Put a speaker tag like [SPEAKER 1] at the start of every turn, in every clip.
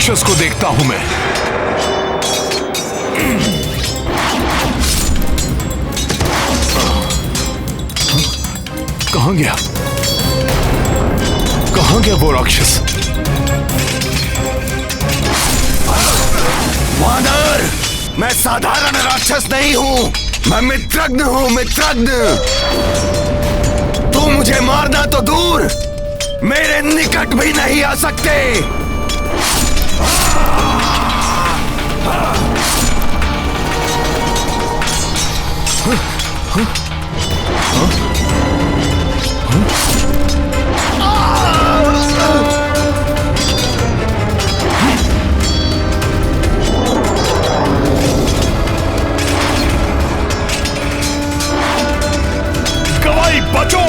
[SPEAKER 1] राक्षस को देखता हूं मैं। कहां गया? कहां गया वो राक्षस?
[SPEAKER 2] वानर, मैं साधारण राक्षस नहीं हूं, मैं मित्रज्ञ हूं, मित्रज्ञ। तू मुझे मारना तो दूर, मेरे निकट भी नहीं आ सकते।
[SPEAKER 1] गवाई बचो!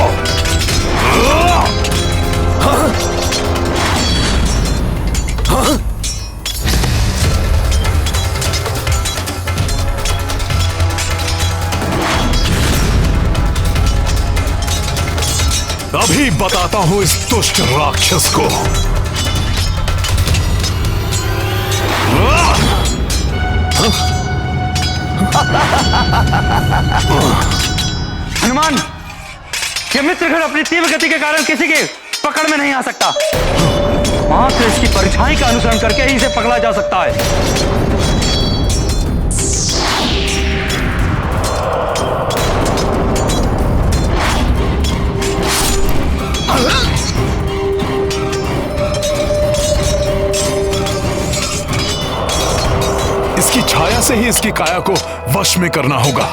[SPEAKER 1] अभी बताता हूं इस दुष्ट राक्षस को।
[SPEAKER 3] हनुमान, ये मित्रगण अपनी तीव्र गति के कारण किसी के पकड़ में नहीं आ सकता। मात्र इसकी परछाई का अनुसरण करके ही इसे पकड़ा जा सकता है।
[SPEAKER 1] इसकी छाया से ही इसकी काया को वश में करना होगा।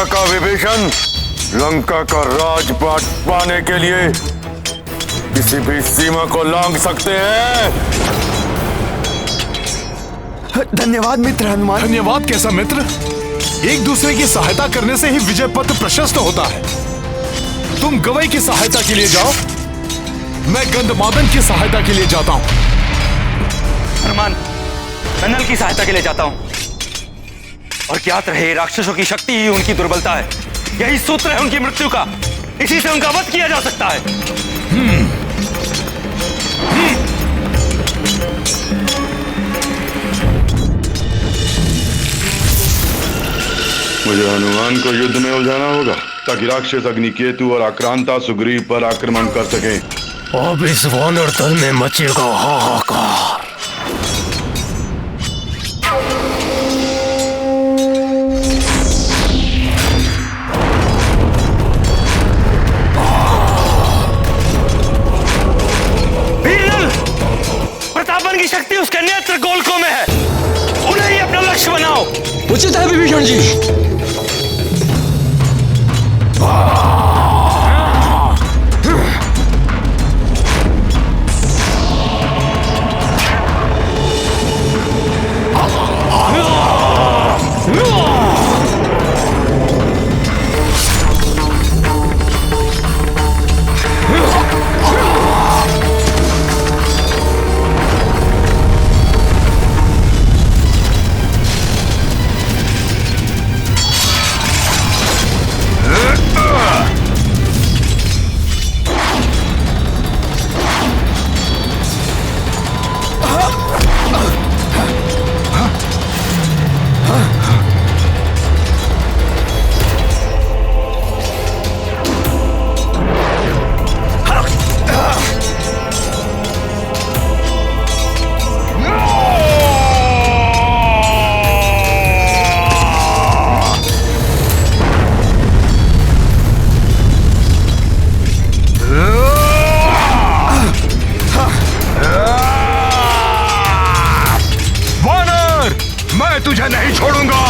[SPEAKER 2] का विभीषण लंका का राजपाट पाने के लिए किसी भी सीमा को लांघ सकते हैं।
[SPEAKER 4] धन्यवाद मित्र हनुमान।
[SPEAKER 1] धन्यवाद कैसा मित्र? एक दूसरे की सहायता करने से ही विजय पथ प्रशस्त होता है। तुम गवई की सहायता के लिए जाओ, मैं गंधमादन की सहायता के लिए जाता हूं।
[SPEAKER 3] हनुमान, मैं नल की सहायता के लिए जाता हूं। और ज्ञात रहे, राक्षसों की शक्ति ही उनकी दुर्बलता है। यही सूत्र है उनकी मृत्यु का। इसी से उनका वध किया जा सकता है।
[SPEAKER 5] मुझे हनुमान को युद्ध में उलझाना होगा ताकि राक्षस अग्निकेतु और आक्रांता सुग्रीव पर आक्रमण कर सकें।
[SPEAKER 2] अब इस वानर दल में मचेगा हाहाकार।
[SPEAKER 3] प्रतापन की शक्ति उसके नेत्र गोलकों में है। उन्हें ही अपना लक्ष्य बनाओ।
[SPEAKER 4] उचित है विभीषण जी।
[SPEAKER 2] मैं तुझे नहीं छोड़ूंगा।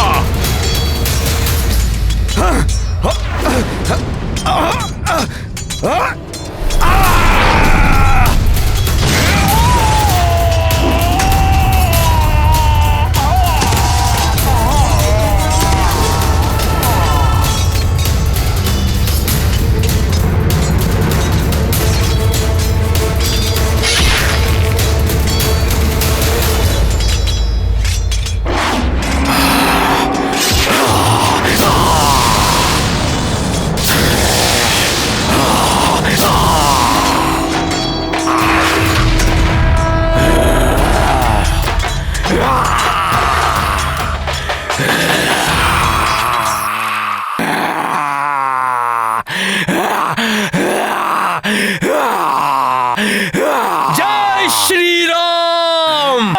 [SPEAKER 4] जय श्री राम।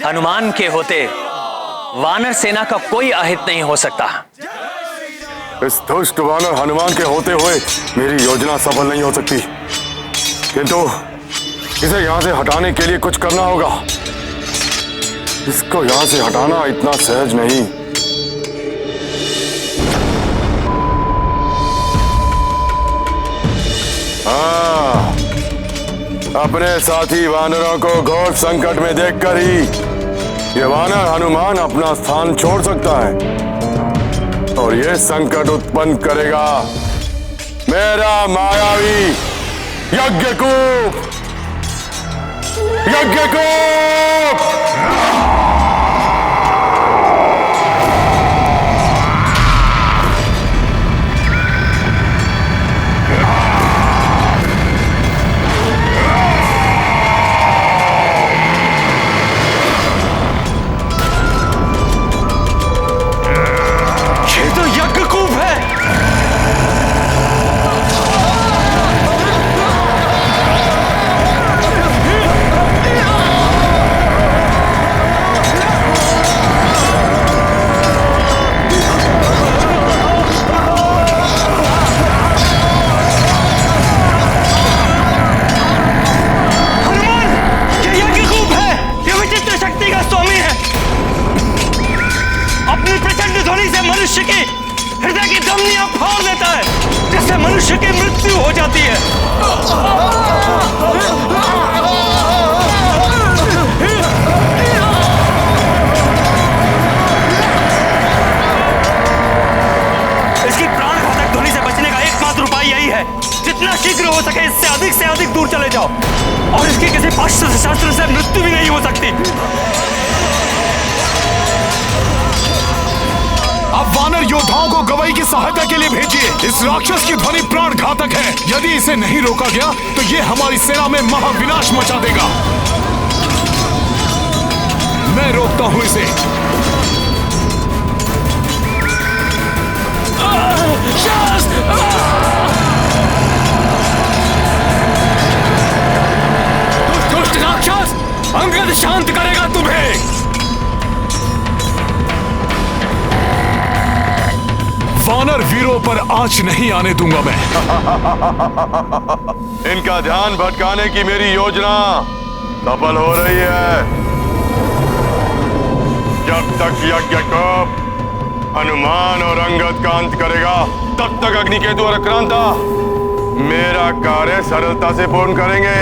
[SPEAKER 6] हनुमान के होते वानर सेना का कोई अहित नहीं हो सकता।
[SPEAKER 2] इस दुष्ट वानर हनुमान के होते हुए मेरी योजना सफल नहीं हो सकती, किंतु इसे यहां से हटाने के लिए कुछ करना होगा। इसको यहां से हटाना इतना सहज नहीं। हाँ, अपने साथी वानरों को घोर संकट में देखकर ही ये वानर हनुमान अपना स्थान छोड़ सकता है और ये संकट उत्पन्न करेगा मेरा मायावी यज्ञकूप। यज्ञकूप
[SPEAKER 3] मनुष्य की हृदय की धमनियां फाड़ देता है, जिससे मनुष्य की मृत्यु हो जाती है। इसकी प्राणघातक ध्वनि से बचने का एकमात्र उपाय यही है, जितना शीघ्र हो सके इससे अधिक दूर चले जाओ, और इसकी किसी पाश्चात्य शास्त्र से मृत्यु भी नहीं हो सकती।
[SPEAKER 1] अब वानर योद्धाओं को गवई की सहायता के लिए भेजिए। इस राक्षस की ध्वनि प्राण घातक है। यदि इसे नहीं रोका गया तो ये हमारी सेना में महाविनाश मचा देगा। मैं रोकता हूं इसे।
[SPEAKER 4] दुष्ट राक्षस, अंगद शांत करेगा तुम्हें।
[SPEAKER 1] वानर वीरों पर आंच नहीं आने दूंगा मैं।
[SPEAKER 2] इनका ध्यान भटकाने की मेरी योजना सफल हो रही है। जब तक यज्ञकूप हनुमान और अंगद का अंत करेगा, तब तक अग्निकेतु और आक्रांता मेरा कार्य सरलता से पूर्ण करेंगे।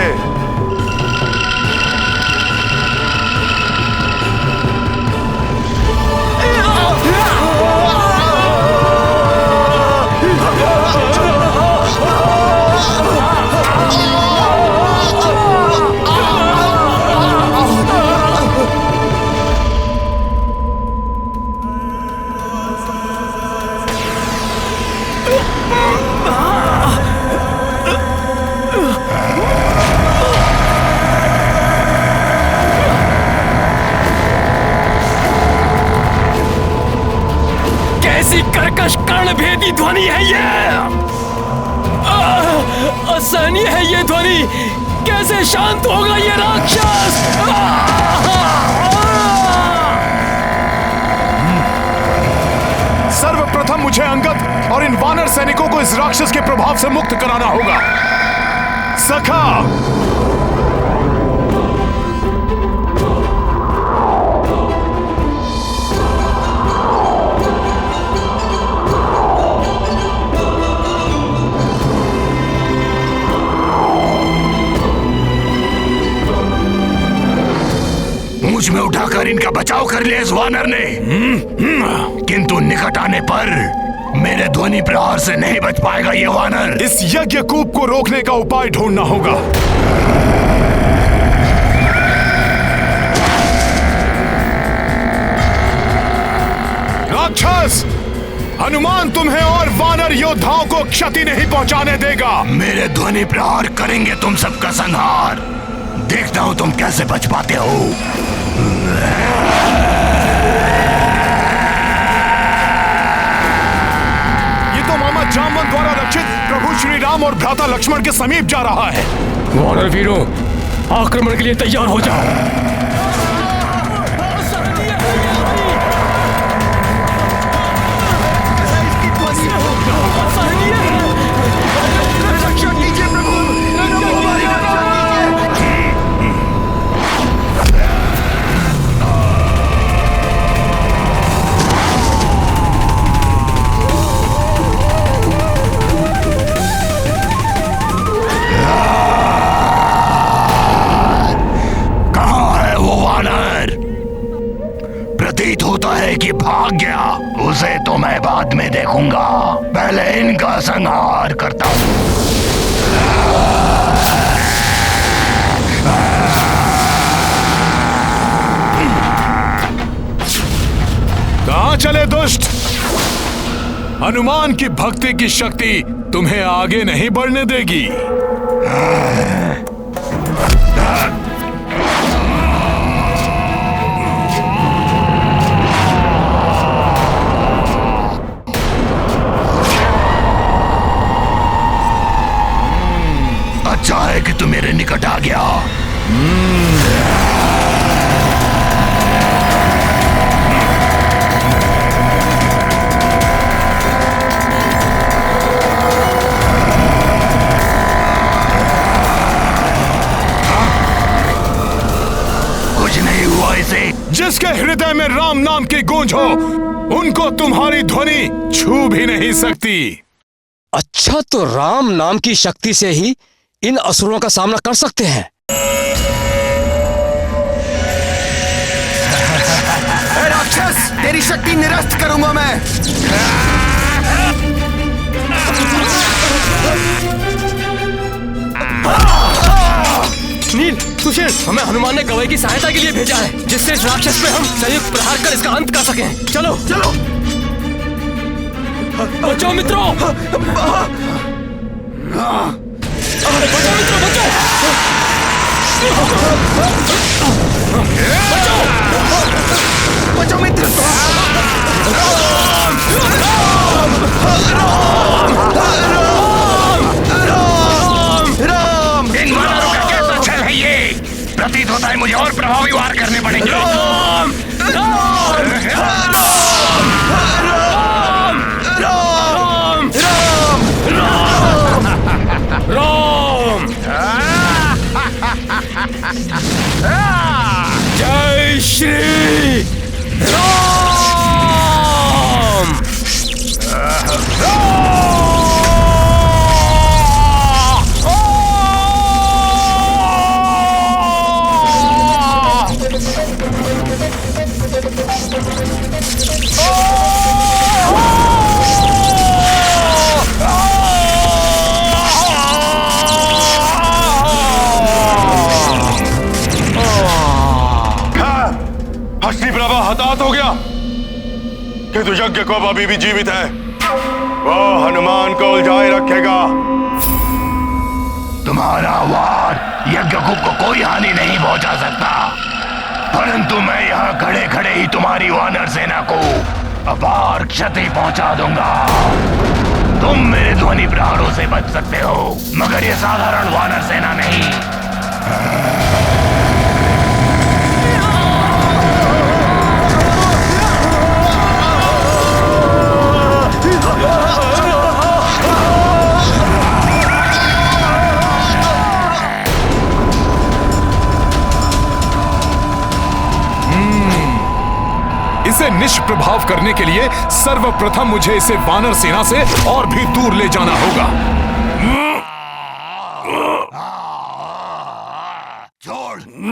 [SPEAKER 4] कर्कश कर्णभेदी ध्वनि है ये। असहनीय है ये ध्वनि। कैसे शांत होगा ये राक्षस?
[SPEAKER 1] सर्वप्रथम मुझे अंगद और इन वानर सैनिकों को इस राक्षस के प्रभाव से मुक्त कराना होगा। सखा,
[SPEAKER 7] मुझ में उठाकर इनका बचाव कर लिया इस वानर ने, किंतु निकट आने पर मेरे ध्वनि प्रहार से नहीं बच पाएगा ये वानर।
[SPEAKER 1] इस यज्ञ कूप को रोकने का उपाय ढूंढना होगा। राक्षस, हनुमान तुम्हें और वानर योद्धाओं को क्षति नहीं पहुंचाने देगा।
[SPEAKER 7] मेरे ध्वनि प्रहार करेंगे तुम सबका संहार। देखता हूं तुम कैसे बच पाते हो।
[SPEAKER 1] ये तो मामा जामवंत द्वारा रक्षित प्रभु श्री राम और भ्राता लक्ष्मण के समीप जा रहा है।
[SPEAKER 4] वानर वीरों, आक्रमण के लिए तैयार हो जाओ।
[SPEAKER 7] कि भाग गया, उसे तो मैं बाद में देखूंगा। पहले इनका संहार करता हूं।
[SPEAKER 1] कहां चले दुष्ट? हनुमान की भक्ति की शक्ति तुम्हें आगे नहीं बढ़ने देगी।
[SPEAKER 7] अच्छा है कि तू मेरे निकट आ गया। कुछ नहीं हुआ इसे।
[SPEAKER 1] जिसके हृदय में राम नाम की गूंज हो, उनको तुम्हारी ध्वनि छू भी नहीं सकती।
[SPEAKER 4] अच्छा, तो राम नाम की शक्ति से ही इन असुरों का सामना कर सकते हैं।
[SPEAKER 7] राक्षस, तेरी शक्ति निरस्त करूंगा मैं।
[SPEAKER 4] नील, सुशील, हमें हनुमान ने गवई की सहायता के लिए भेजा है, जिससे इस राक्षस पे हम संयुक्त प्रहार कर इसका अंत कर सकें। चलो चलो, बचो मित्रों, बचो मित्रों, बचो, बचो मित्र।
[SPEAKER 7] इन वानरों का कैसा छल है ये? प्रतीत होता है मुझे और प्रभावी वार करने पड़ेंगे। राम, राम, राम, राम, राम,
[SPEAKER 4] राम, जय श्री राम।
[SPEAKER 2] हस्तिप्रभा हताहत हो गया, किंतु यज्ञ को अभी भी जीवित है। वो हनुमान को उलझाए रखेगा।
[SPEAKER 7] तुम्हारा वार यज्ञकूप को कोई हानि नहीं पहुंचा सकता, परंतु मैं यहाँ खड़े खड़े ही तुम्हारी वानर सेना को अपार क्षति पहुंचा दूंगा। तुम मेरे ध्वनि प्रहारों से बच सकते हो, मगर ये साधारण वानर सेना नहीं।
[SPEAKER 1] इसे निष्प्रभाव करने के लिए सर्वप्रथम मुझे इसे वानर सेना से और भी दूर ले जाना होगा।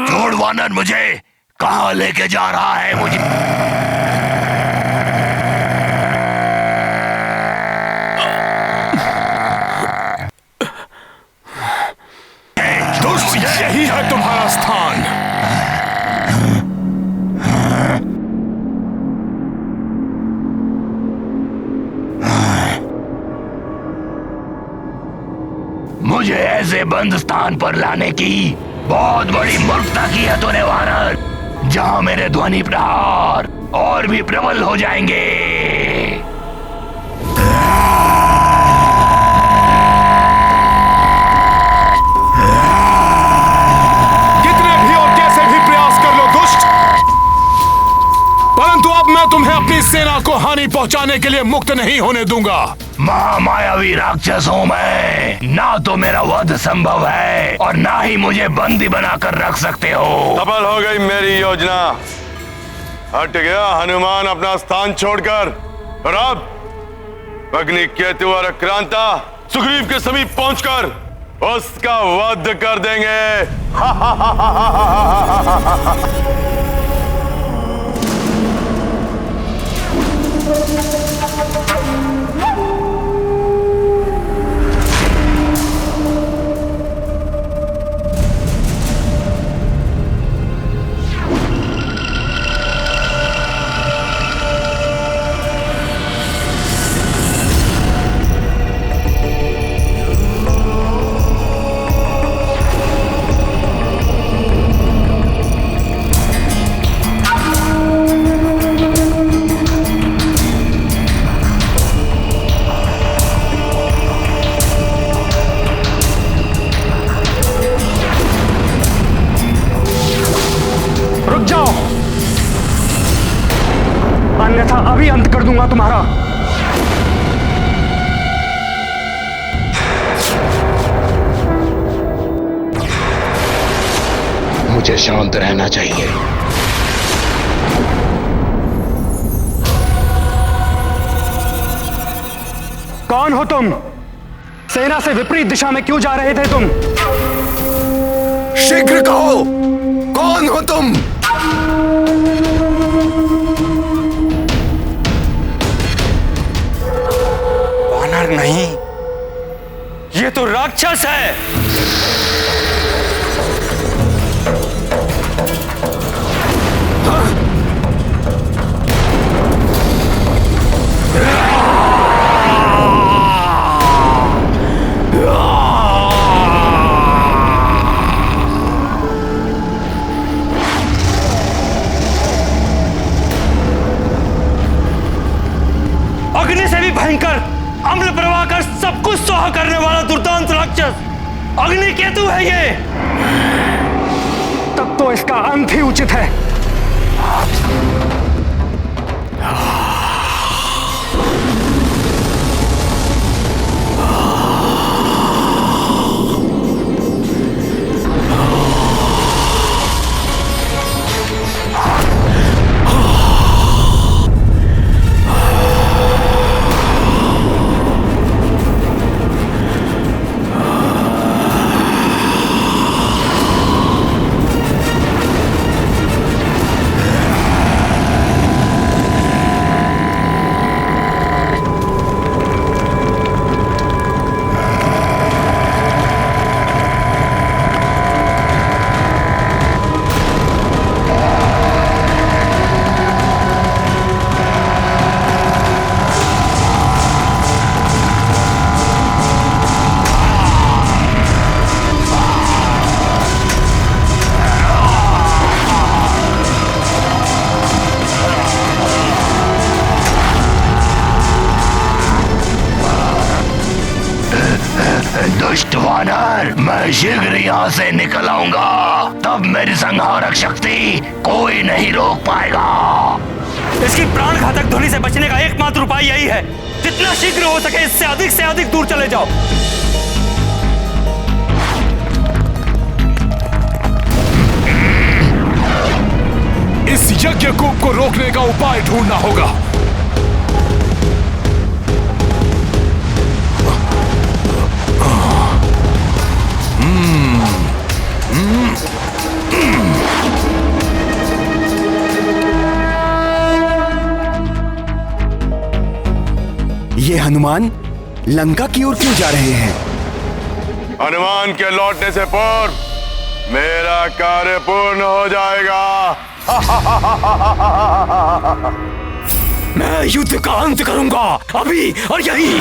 [SPEAKER 7] छोड़ वानर, मुझे कहाँ लेके जा रहा है मुझे?
[SPEAKER 1] दुष्ट, यही है तुम्हारा स्थान।
[SPEAKER 7] मुझे ऐसे बंद स्थान पर लाने की बहुत बड़ी मूर्खता की है तूने वानर, जहां मेरे ध्वनि प्रहार और भी प्रबल हो जाएंगे।
[SPEAKER 1] कितने भी और कैसे भी प्रयास कर लो दुष्ट, परंतु अब मैं तुम्हें अपनी सेना को हानि पहुंचाने के लिए मुक्त नहीं होने दूंगा।
[SPEAKER 7] महामायावी राक्षस हूं मैं, ना तो मेरा वध संभव है और ना ही मुझे बंदी बनाकर रख सकते हो।
[SPEAKER 2] सफल हो गई मेरी योजना। हट गया हनुमान अपना स्थान छोड़कर, और अब अग्निकेतु और आक्रांता सुग्रीव के समीप पहुंचकर उसका वध कर देंगे।
[SPEAKER 3] अन्यथा अभी अंत कर दूंगा तुम्हारा।
[SPEAKER 7] मुझे शांत रहना चाहिए।
[SPEAKER 3] कौन हो तुम? सेना से विपरीत दिशा में क्यों जा रहे थे तुम?
[SPEAKER 1] शीघ्र कहो, कौन हो तुम?
[SPEAKER 3] वानर नहीं, ये तो राक्षस है। अग्नि से भी भयंकर, अम्ल प्रवाह कर सब कुछ सोहा करने वाला दुर्दांत राक्षस अग्निकेतु है ये। तब तो इसका अंत ही उचित है।
[SPEAKER 7] दुष्ट वानर, मैं शीघ्र यहाँ से निकल आऊंगा, तब मेरी संहारक शक्ति कोई नहीं रोक पाएगा।
[SPEAKER 3] इसकी प्राण घातक ध्वनि से बचने का एकमात्र उपाय यही है, जितना शीघ्र हो सके इससे अधिक दूर चले जाओ।
[SPEAKER 1] इस यज्ञ कूप को रोकने का उपाय ढूंढना होगा।
[SPEAKER 8] ये हनुमान लंका की ओर क्यों जा रहे हैं?
[SPEAKER 2] हनुमान के लौटने से पूर्व मेरा कार्य पूर्ण हो जाएगा।
[SPEAKER 4] मैं युद्ध का अंत करूंगा, अभी और यही।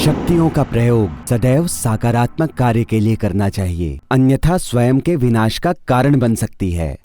[SPEAKER 8] शक्तियों का प्रयोग सदैव सकारात्मक कार्य के लिए करना चाहिए, अन्यथा स्वयं के विनाश का कारण बन सकती है।